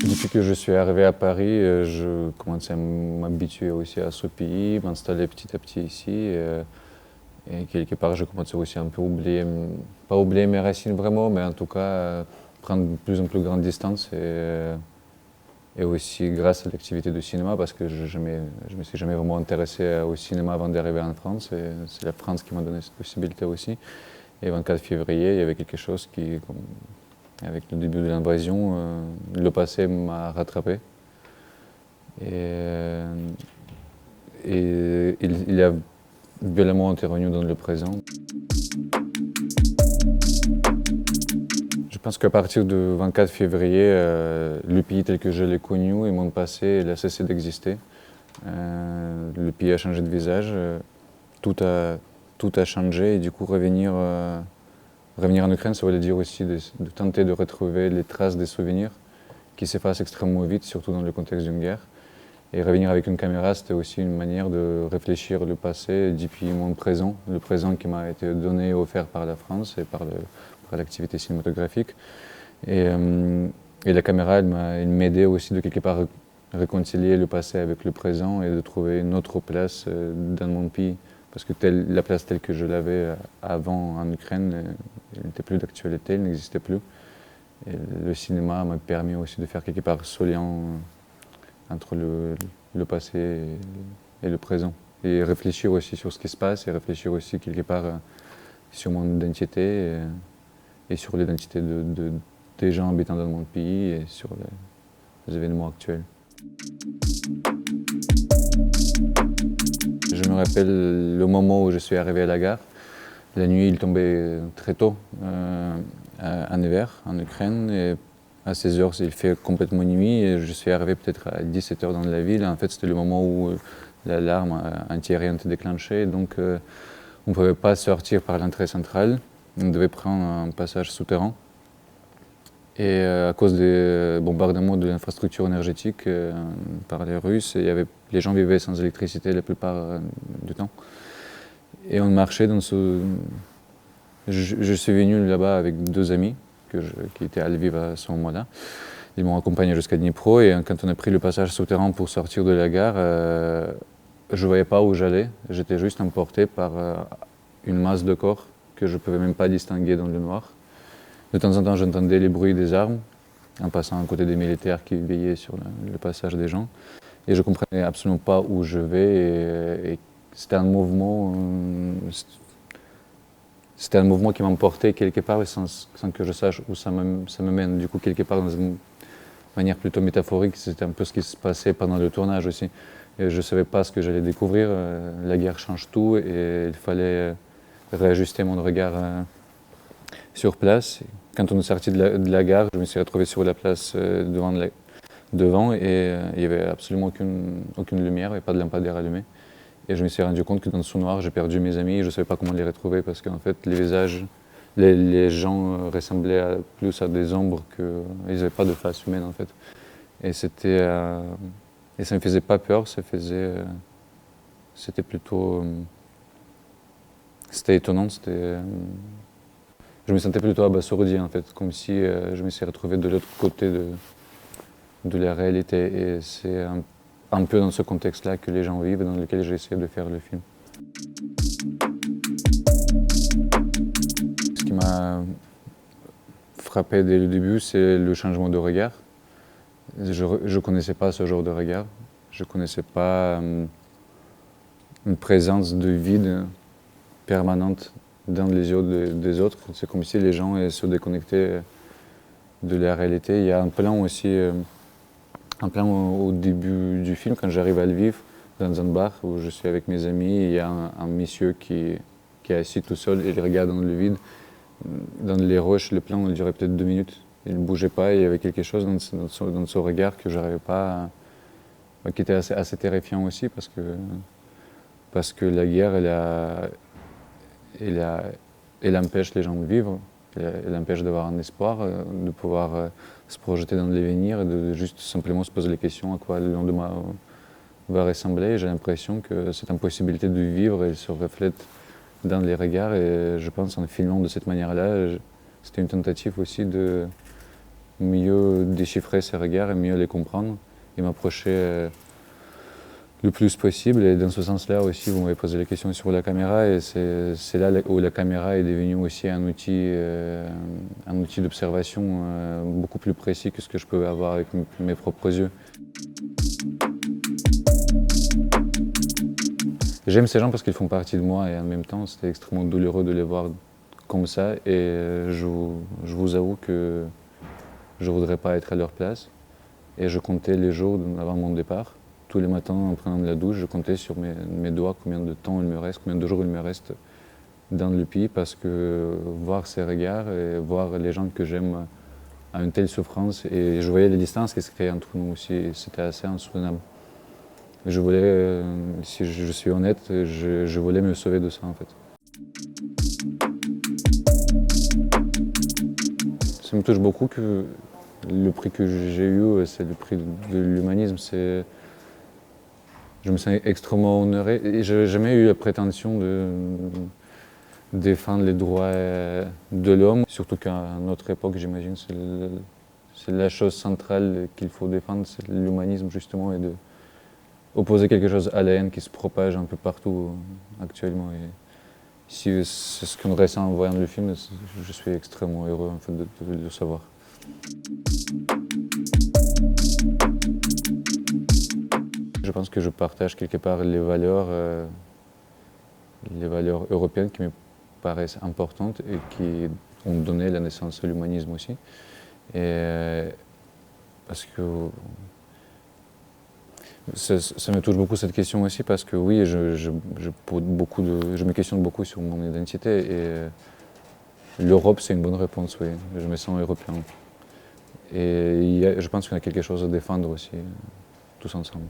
Depuis que je suis arrivé à Paris, je commençais à m'habituer aussi à ce pays, m'installer petit à petit ici. Et quelque part, je commençais aussi un peu à oublier, pas oublier mes racines vraiment, mais en tout cas prendre de plus en plus grande distance. Et aussi grâce à l'activité de cinéma, parce que je me suis jamais vraiment intéressé au cinéma avant d'arriver en France. Et c'est la France qui m'a donné cette possibilité aussi. Et le 24 février, il y avait quelque chose qui, avec le début de l'invasion, le passé m'a rattrapé. Et, il a violemment intervenu dans le présent. Je pense qu'à partir du 24 février, le pays tel que je l'ai connu et mon passé, il a cessé d'exister. Le pays a changé de visage, tout a changé et du coup revenir en Ukraine, ça voulait dire aussi de tenter de retrouver les traces des souvenirs qui s'effacent extrêmement vite, surtout dans le contexte d'une guerre. Et revenir avec une caméra, c'était aussi une manière de réfléchir le passé depuis mon présent, le présent qui m'a été donné et offert par la France et par l'activité cinématographique. Et la caméra, elle m'aidait aussi de quelque part réconcilier le passé avec le présent et de trouver une autre place dans mon pays. Parce que la place telle que je l'avais avant en Ukraine, elle n'était plus d'actualité, elle n'existait plus. Et le cinéma m'a permis aussi de faire quelque part ce lien entre le passé et le présent. Et réfléchir aussi sur ce qui se passe et réfléchir aussi quelque part sur mon identité et sur l'identité des gens habitant dans mon pays et sur les événements actuels. Je me rappelle le moment où je suis arrivé à la gare. La nuit, il tombait très tôt en hiver en Ukraine. Et à 16 heures, il fait complètement nuit et je suis arrivé peut-être à 17 heures dans la ville. En fait, c'était le moment où l'alarme antiaérienne était déclenchée. Donc, on ne pouvait pas sortir par l'entrée centrale. On devait prendre un passage souterrain. Et à cause des bombardements de l'infrastructure énergétique par les Russes, les gens vivaient sans électricité la plupart du temps. Et on marchait dans ce... Je suis venu là-bas avec deux amis qui étaient à Lviv à ce moment-là. Ils m'ont accompagné jusqu'à Dnipro et quand on a pris le passage souterrain pour sortir de la gare, je ne voyais pas où j'allais. J'étais juste emporté par une masse de corps que je ne pouvais même pas distinguer dans le noir. De temps en temps, j'entendais les bruits des armes en passant à côté des militaires qui veillaient sur le passage des gens. Et je ne comprenais absolument pas où je vais. Et c'était un mouvement qui m'emportait quelque part sans que je sache où ça me mène. Du coup, quelque part, dans une manière plutôt métaphorique, c'était un peu ce qui se passait pendant le tournage aussi. Et je ne savais pas ce que j'allais découvrir. La guerre change tout et il fallait réajuster mon regard sur place. Quand on est sorti de la gare, je me suis retrouvé sur la place devant et il n'y avait absolument aucune lumière, il n'y avait pas de lampadaire allumé. Et je me suis rendu compte que dans ce noir, j'ai perdu mes amis et je ne savais pas comment les retrouver parce qu'en fait, les visages, les gens ressemblaient plus à des ombres qu'ils n'avaient pas de face humaine en fait. Et ça ne me faisait pas peur, c'était plutôt... C'était étonnant, je me sentais plutôt abasourdi en fait, comme si je me suis retrouvé de l'autre côté de la réalité. Et c'est un peu dans ce contexte-là que les gens vivent et dans lequel j'ai essayé de faire le film. Ce qui m'a frappé dès le début, c'est le changement de regard. Je ne connaissais pas ce genre de regard. Je ne connaissais pas une présence de vide permanente dans les yeux des autres. C'est comme si les gens se déconnectaient de la réalité. Il y a un plan aussi, un plan au début du film, quand j'arrive à Lviv, dans un bar où je suis avec mes amis, il y a un monsieur qui est assis tout seul et il regarde dans le vide, dans les roches. Le plan il durait peut-être 2 minutes. Il ne bougeait pas, il y avait quelque chose dans son regard que je n'arrivais pas, qui était assez terrifiant aussi parce que la guerre, elle empêche les gens de vivre, elle empêche d'avoir un espoir, de pouvoir se projeter dans l'avenir et de juste simplement se poser les questions à quoi le lendemain va ressembler. J'ai l'impression que cette impossibilité de vivre, elle se reflète dans les regards et je pense en filmant de cette manière-là, c'était une tentative aussi de mieux déchiffrer ces regards et mieux les comprendre et m'approcher le plus possible. Et dans ce sens-là aussi, vous m'avez posé la question sur la caméra et c'est là où la caméra est devenue aussi un outil d'observation beaucoup plus précis que ce que je pouvais avoir avec mes propres yeux. J'aime ces gens parce qu'ils font partie de moi et en même temps c'était extrêmement douloureux de les voir comme ça et je vous avoue que je ne voudrais pas être à leur place et je comptais les jours avant mon départ. Tous les matins en prenant de la douche, je comptais sur mes doigts combien de temps il me reste, combien de jours il me reste dans le pays parce que voir ces regards et voir les gens que j'aime à une telle souffrance et je voyais les distances qui se créaient entre nous aussi, c'était assez insoutenable. Je voulais, si je suis honnête, je voulais me sauver de ça en fait. Ça me touche beaucoup que le prix que j'ai eu, c'est le prix de l'humanisme. Je me sens extrêmement honoré et je n'ai jamais eu la prétention de défendre les droits de l'homme, surtout qu'à notre époque, j'imagine, c'est la chose centrale qu'il faut défendre, c'est l'humanisme justement et de opposer quelque chose à la haine qui se propage un peu partout actuellement. Et si c'est ce qu'on ressent en voyant le film, je suis extrêmement heureux en fait, de le savoir. Je pense que je partage quelque part les valeurs européennes qui me paraissent importantes et qui ont donné la naissance à l'humanisme aussi. Et parce que ça me touche beaucoup cette question aussi parce que oui, je me questionne beaucoup sur mon identité et l'Europe c'est une bonne réponse, oui. Je me sens européen. Et je pense qu'on a quelque chose à défendre aussi, tous ensemble.